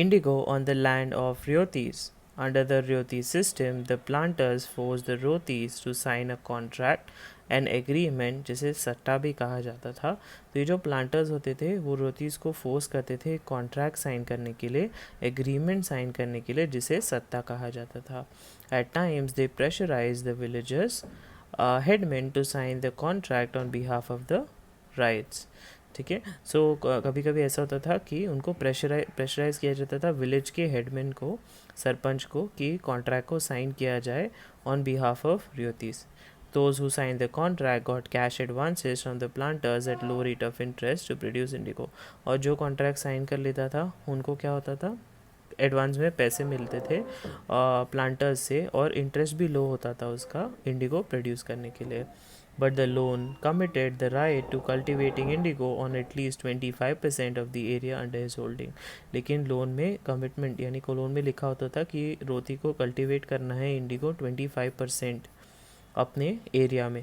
indigo on the land of Ryotis. Under the Ryoti system, the planters forced the Ryotis to sign a contract an agreement, जिसे सट्टा भी कहा जाता था। तो ये जो प्लांटर्स होते थे वो रोतीस को फोर्स करते थे कॉन्ट्रैक्ट साइन करने के लिए, एग्रीमेंट साइन करने के लिए, जिसे सट्टा कहा जाता था। At times they pressurise the villagers headmen to sign the contract on behalf of the rights. ठीक है, सो कभी कभी ऐसा होता था कि उनको प्रेशराइज किया जाता था विलेज के हेडमैन को, सरपंच को, कि कॉन्ट्रैक्ट को साइन किया जाए on behalf of ryots. Those who signed the contract got cash advances from the planters at low rate of interest to produce indigo. और जो कॉन्ट्रैक्ट साइन कर लेता था उनको क्या होता था, एडवांस में पैसे मिलते थे प्लांटर्स से, और इंटरेस्ट भी लो होता था उसका इंडिगो प्रोड्यूस करने के लिए। But the loan committed the right to cultivating indigo on at least 25% of the area under his holding. लेकिन लोन में कमिटमेंट यानी को लोन में लिखा होता था कि रोती को कल्टिवेट करना है इंडिगो 25% अपने एरिया में।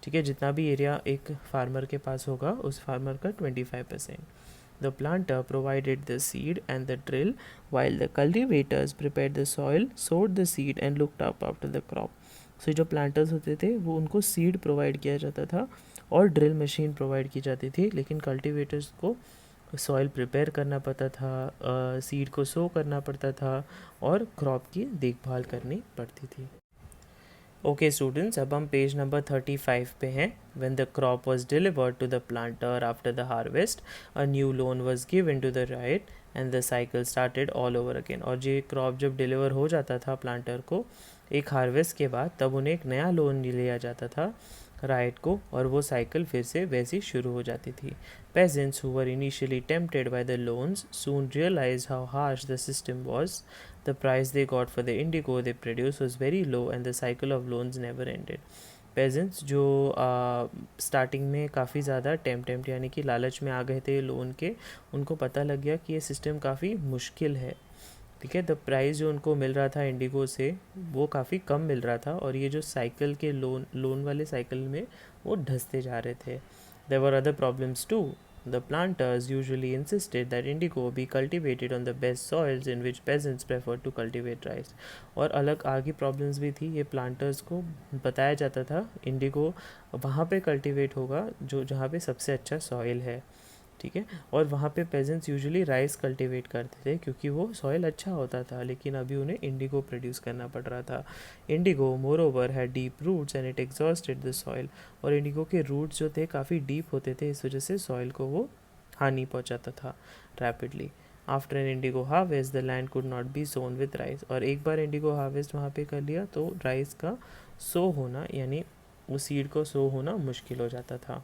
ठीक है, जितना भी एरिया एक फार्मर के पास होगा उस फार्मर का 25%। The planter provided the seed and the drill, while the cultivators prepared the soil, sowed the seed and looked up after the crop. So जो प्लांटर्स होते थे वो उनको सीड प्रोवाइड किया जाता था और ड्रिल मशीन प्रोवाइड की जाती थी, लेकिन कल्टिवेटर्स को सॉइल प्रिपेयर करना पड़ता था, सीड को सो करना पड़ता था और क्रॉप की देखभाल करनी पड़ती थी। ओके स्टूडेंट्स, अब हम पेज नंबर 35 पे हैं। When the crop was delivered to the planter after the harvest, a new loan was given to the ryot and the cycle started all over again. और ये क्रॉप जब डिलीवर हो जाता था प्लांटर को एक हार्वेस्ट के बाद, तब उन्हें एक नया लोन लिया जाता था राइट को, और वो साइकिल फिर से वैसी शुरू हो जाती थी। Peasants who were initially tempted by the loans soon realized how harsh the system was. The price they got for the indigo they produced was very low and the cycle of loans never ended. Peasants जो starting में काफ़ी ज़्यादा tempt यानी कि लालच में आ गए थे लोन के, उनको पता लग गया कि ये सिस्टम काफ़ी मुश्किल है। ठीक है, द प्राइस जो उनको मिल रहा था इंडिगो से वो काफ़ी कम मिल रहा था, और ये जो साइकिल के लोन वाले साइकिल में वो ढसते जा रहे थे। There were other problems too. The planters usually insisted that indigo be cultivated on the best soils in which peasants preferred to cultivate rice. और अलग आगे प्रॉब्लम्स भी थी। ये प्लांटर्स को बताया जाता था इंडिगो वहाँ पे कल्टिवेट होगा जो जहाँ पे सबसे अच्छा सॉइल है। ठीक है, और वहाँ पे पेजेंट्स यूजुअली राइस कल्टिवेट करते थे क्योंकि वो सॉइल अच्छा होता था, लेकिन अभी उन्हें इंडिगो प्रोड्यूस करना पड़ रहा था। Indigo moreover had deep roots and it exhausted the soil. और इंडिगो के रूट्स जो थे काफ़ी डीप होते थे, इस वजह से सॉइल को वो हानि पहुँचाता था rapidly. After an indigo harvest the land could not be sown with rice. और एक बार इंडिगो हार्वेस्ट वहाँ पे कर लिया तो राइस का सो होना यानी उस सीड को सो होना मुश्किल हो जाता था।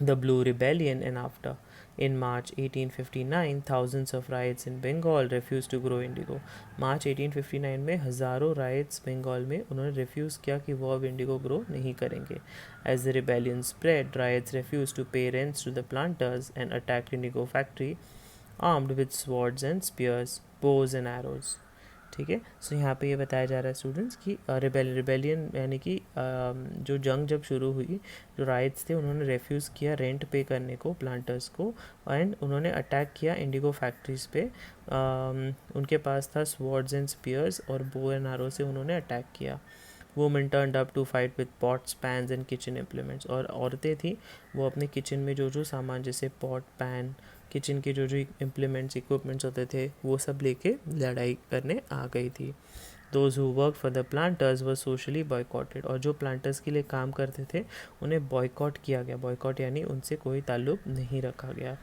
The Blue Rebellion and after. In March 1859, thousands of riots in Bengal refused to grow indigo. मार्च 1859 में हज़ारों राइट्स बंगाल में उन्होंने रिफ्यूज़ किया कि वो अब इंडिगो ग्रो नहीं करेंगे। As the rebellion spread, riots refused to pay rents to the planters and attacked indigo factory armed with swords and spears, bows and arrows. ठीक है, सो यहाँ पे ये बताया जा रहा है स्टूडेंट्स कि रिबेलियन यानी कि जो जंग जब शुरू हुई, जो राइट्स थे उन्होंने रेफ्यूज़ किया रेंट पे करने को प्लांटर्स को, एंड उन्होंने अटैक किया इंडिगो फैक्ट्रीज़ पे। उनके पास था स्वॉर्ड्स एंड स्पीयर्स और बो एंड आरो से उन्होंने अटैक किया। Women turned up to fight with pots, pans and kitchen implements. और औरतें थी वो अपने किचन में जो सामान जैसे पॉट, पैन, किचन के जो इम्प्लीमेंट्स, इक्विपमेंट्स होते थे वो सब लेके लड़ाई करने आ गई थी। Those who work for the planters were socially boycotted. और जो प्लांटर्स के लिए काम करते थे उन्हें बॉयकॉट किया गया। बॉयकॉट यानी उनसे कोई ताल्लुक नहीं रखा गया।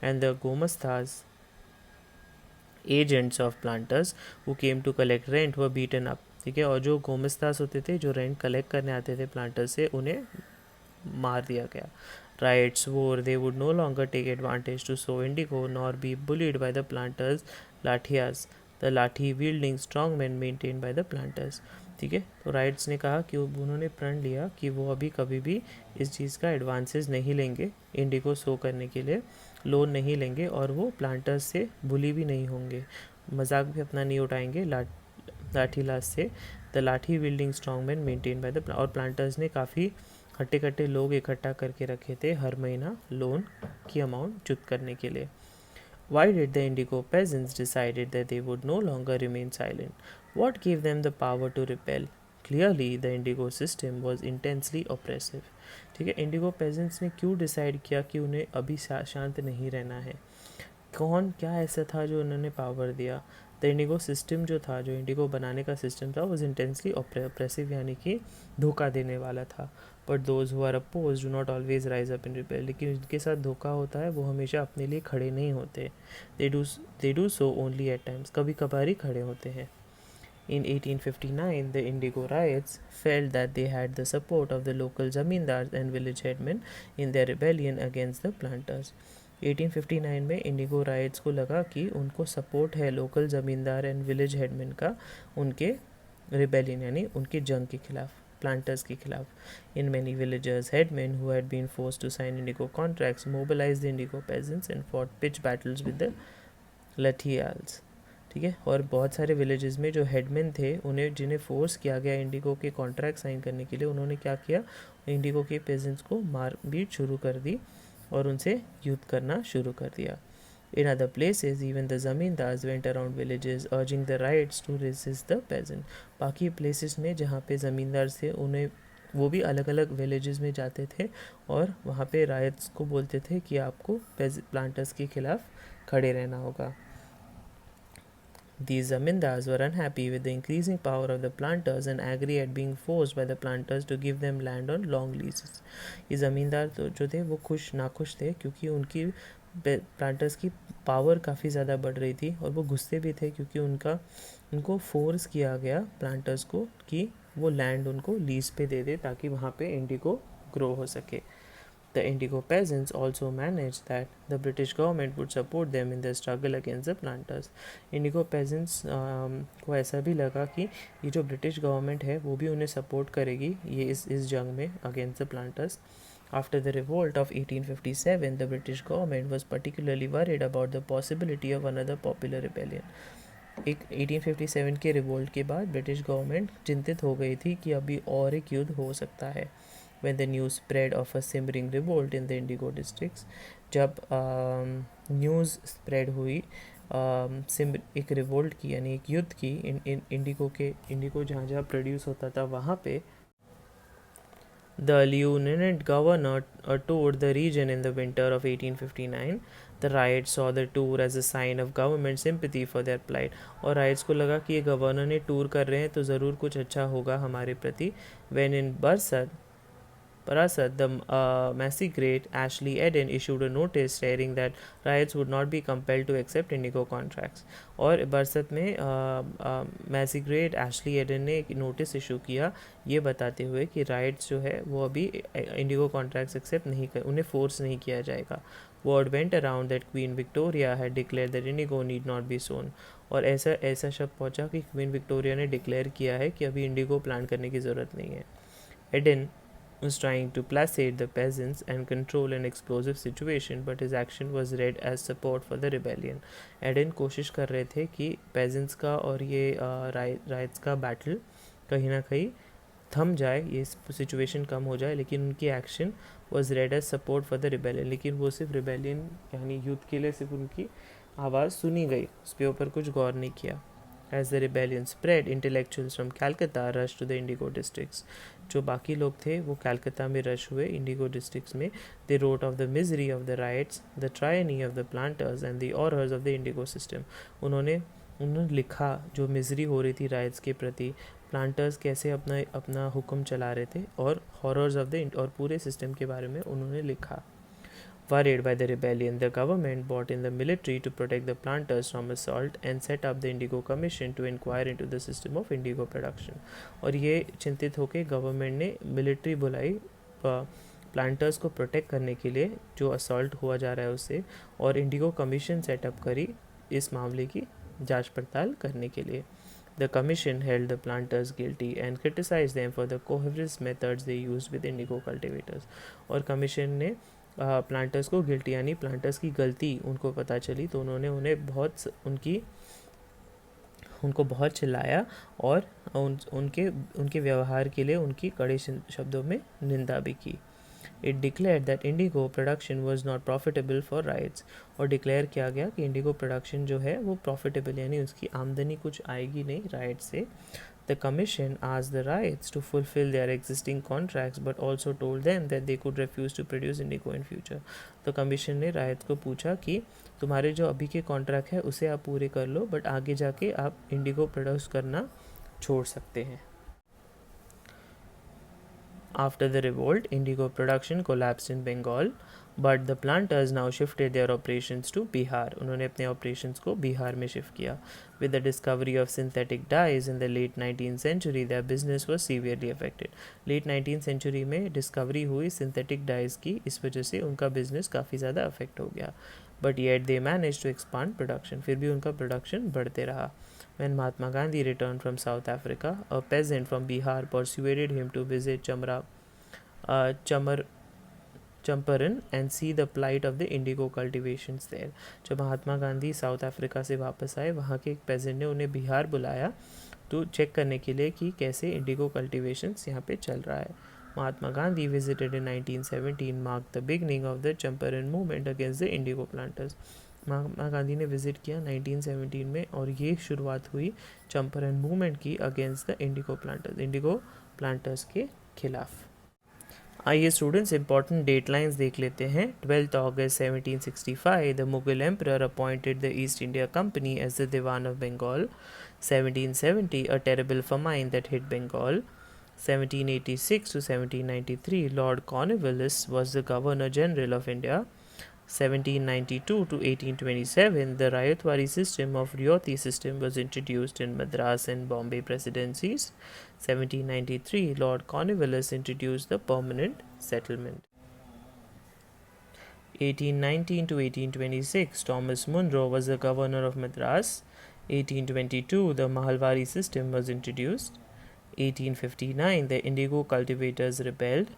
And the gomastas, agents of planters who came to collect rent were beaten up. ठीक है, और जो गोमस्तास होते थे जो रेंट कलेक्ट करने आते थे प्लांटर्स से, उन्हें मार दिया गया। Riots swore they would no longer take advantage to sow indigo nor be bullied by the planters' lathiyas, the lathi wielding strongmen maintained by the planters. ठीक है, तो राइट्स ने कहा कि उन्होंने प्रण लिया कि वो अभी कभी भी इस चीज़ का एडवांसेस नहीं लेंगे, इंडिगो सो करने के लिए लोन नहीं लेंगे, और वो प्लांटर्स से बुली भी नहीं होंगे, मजाक भी अपना नहीं उठाएंगे लाठी लाश से। द लाठी विल्डिंग स्ट्रॉन्गमैन मेंटेन बाय द, और प्लांटर्स ने काफ़ी हट्टे लोग इकट्ठा करके रखे थे हर महीना लोन की अमाउंट चुत करने के लिए। Why did the Indigo peasants decided that they would no longer remain silent? What gave them the power to rebel? Clearly, the Indigo system was intensely oppressive. ठीक है, इंडिगो पेजेंट्स ने क्यों decide किया कि उन्हें अभी शांत नहीं रहना है? कौन क्या ऐसा था जो उन्होंने पावर दिया? द इंडिगो सिस्टम जो था, जो इंडिगो बनाने का सिस्टम था, वॉज इंटेंसली ऑप्रेसिव, यानी कि धोखा देने वाला था. But those who are opposed do not always rise up in repair. लेकिन जिनके साथ धोखा होता है वो हमेशा अपने लिए खड़े नहीं होते. They do so only at times. कभी कभार ही खड़े होते हैं. In 1859, the Indigo riots felt that they had the support of the local zamindars and village headmen in their rebellion against the planters. 1859 में इंडिगो राइट्स को लगा कि उनको सपोर्ट है लोकल ज़मींदार एंड विलेज हेडमैन का उनके रिबेलियन यानी उनकी जंग के खिलाफ, planters के खिलाफ. In many villagers, headmen who had been forced to sign indigo contracts mobilized the indigo peasants and fought pitched battles with the lathiyals. ठीक है, और बहुत सारे विलेजेस में जो हेडमैन थे उन्हें जिन्हें फोर्स किया गया इंडिगो के कॉन्ट्रैक्ट साइन करने के लिए, उन्होंने क्या किया, इंडिगो के पेजेंट्स को मार बीट शुरू कर दी और उनसे युद्ध करना शुरू कर दिया. In other places, even the zamindars went around villages urging the riots to resist the peasant. बाकी प्लेसेस में जहाँ पे ज़मींदार थे उन्हें वो भी अलग अलग विलेजेस में जाते थे और वहाँ पे राइट्स को बोलते थे कि आपको प्लांटर्स के खिलाफ खड़े रहना होगा. These zamindars were unhappy with the increasing power of the planters and angry at being forced by the planters to give them land on long leases. ये ज़मींदार तो जो थे वो नाखुश थे क्योंकि उनकी प्लांटर्स की पावर काफ़ी ज़्यादा बढ़ रही थी और वो गुस्से भी थे क्योंकि उनको फोर्स किया गया प्लांटर्स को कि वो लैंड उनको लीज पे दे दे ताकि वहाँ पे इंडिगो ग्रो हो सके. The Indigo peasants also managed that the British government would support them in their struggle against the planters. Indigo peasants को ऐसा भी लगा कि ये जो ब्रिटिश गवर्नमेंट है वो भी उन्हें सपोर्ट करेगी ये इस जंग में against the planters. After the revolt of 1857, the British government was particularly worried about the possibility of another popular rebellion. 1857 के रिवोल्ट के बाद ब्रिटिश गवर्नमेंट चिंतित हो गई थी कि अभी और एक युद्ध हो सकता है. When the news spread of a simmering revolt in the Indigo districts, जब न्यूज़ स्प्रेड हुई एक रिवोल्ट की यानी एक युद्ध की इंडिगो जहाँ जहाँ प्रोड्यूस होता था वहाँ पे, the lieutenant governor toured the region in the winter of 1859. The riots saw the tour as a sign of government sympathy for their plight. और राइट्स को लगा कि ये गवर्नर ने टूर कर रहे हैं तो ज़रूर कुछ अच्छा होगा हमारे प्रति. When in Parasat, the magistrate Ashley Eden issued a notice stating that riots would not be compelled to accept indigo contracts. और बरसत में मैजिस्ट्रेट एशली एडन ने एक नोटिस इशू किया ये बताते हुए कि राइट्स जो है वो अभी इंडिगो कॉन्ट्रैक्ट्स एक्सेप्ट नहीं कर, उन्हें फोर्स नहीं किया जाएगा. Word went around that Queen Victoria had declared that indigo need not be sown. और ऐसा शब्द पहुंचा कि क्वीन विक्टोरिया ने डिक्लेयर किया है कि अभी इंडिगो प्लांट करने की ज़रूरत नहीं है. Eden was trying to placate the peasants and control an explosive situation, but his action was read as support for the rebellion. Eden कोशिश कर रहे थे कि peasants का और ये राइट्स का बैटल कहीं ना कहीं थम जाए, ये सिचुएशन कम हो जाए, लेकिन उनकी action was read as support for the rebellion. लेकिन वो सिर्फ रिबेलियन यानी युद्ध के लिए सिर्फ उनकी आवाज़ सुनी गई, उस पर ऊपर कुछ गौर नहीं किया. As the rebellion spread, intellectuals from Calcutta rushed to the Indigo districts. जो बाकी लोग थे वो कैलकाता में रश हुए इंडिगो डिस्ट्रिक्ट्स में. They wrote of the misery of the riots, the tyranny of the planters and the horrors of the Indigo system. उन्होंने लिखा जो मिजरी हो रही थी राइट्स के प्रति, प्लांटर्स कैसे अपना हुक्म चला रहे थे और हॉरर्स ऑफ द और पूरे सिस्टम के बारे में उन्होंने लिखा. Worried by the rebellion, the government brought in the military to protect the planters from assault and set up the Indigo Commission to inquire into the system of indigo production. और ये चिंतित होकर government ने military बुलाई planters को protect करने के लिए जो असॉल्ट हुआ जा रहा है उससे, और इंडिगो कमीशन सेटअप करी इस मामले की जांच पड़ताल करने के लिए. The commission held the planters guilty and criticized them for the coercive methods they used with indigo cultivators. और कमीशन ने प्लांटर्स को गिल्टी यानी प्लांटर्स की गलती उनको पता चली तो उन्होंने उनको बहुत चिल्लाया और उनके व्यवहार के लिए उनकी कड़े शब्दों में निंदा भी की. It declared that indigo production was not profitable for rights. और डिक्लेयर किया गया कि इंडिगो प्रोडक्शन जो है वो प्रॉफिटेबल यानी उसकी आमदनी कुछ आएगी नहीं राइट से. The commission asked the Riots to fulfill their existing contracts but also told them that they could refuse to produce indigo in future. तो कमीशन ने रायत को पूछा कि तुम्हारे जो अभी के कॉन्ट्रैक्ट है उसे आप पूरे कर लो बट आगे जाके आप इंडिगो प्रोड्यूस करना छोड़ सकते हैं. After the revolt, indigo production collapsed in Bengal, but the planters now shifted their operations to Bihar. उन्होंने अपने operations को बिहार में शिफ्ट किया. With the discovery of synthetic dyes in the late 19th century, their business was severely affected. Late 19th century में discovery हुई synthetic dyes की, इस वजह से उनका business काफ़ी ज़्यादा affect हो गया. But yet they managed to expand production. फिर भी उनका production बढ़ते रहा. When Mahatma Gandhi returned from South Africa, a peasant from Bihar persuaded him to visit Champaran and see the plight of the indigo cultivations there. जब Mahatma Gandhi south Africa से वापस आए वहाँ के एक पेजेंट ने उन्हें बिहार बुलाया तो चेक करने के लिए कि कैसे इंडिगो कल्टिवेशंस यहाँ पे चल रहा है. Mahatma Gandhi visited in 1917 marked the beginning of the Champaran movement against the indigo planters. Mahatma Gandhi ने विज़िट किया 1917 में और ये शुरुआत हुई चंपारण मूवमेंट की अगेंस्ट द इंडिगो प्लांटर्स के खिलाफ. आइए स्टूडेंट्स इंपॉर्टेंट डेट लाइन्स देख लेते हैं. 12th August 1765 the Mughal emperor appointed the East India Company as the Diwan of Bengal. 1770 a terrible famine that hit Bengal. 1786 to 1793 Lord Cornwallis was the Governor General of India. 1792 to 1827 the Rayatwari system of Rayoti system was introduced in Madras and Bombay presidencies. 1793 Lord Cornwallis introduced the permanent settlement. 1819 to 1826 Thomas Munro was the governor of Madras. 1822 the Mahalwari system was introduced. 1859 the indigo cultivators rebelled.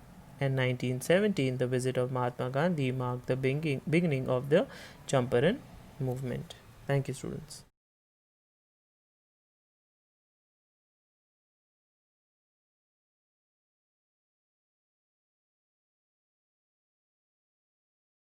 And 1917 the visit of Mahatma Gandhi marked the beginning of the Champaran movement. Thank you, students.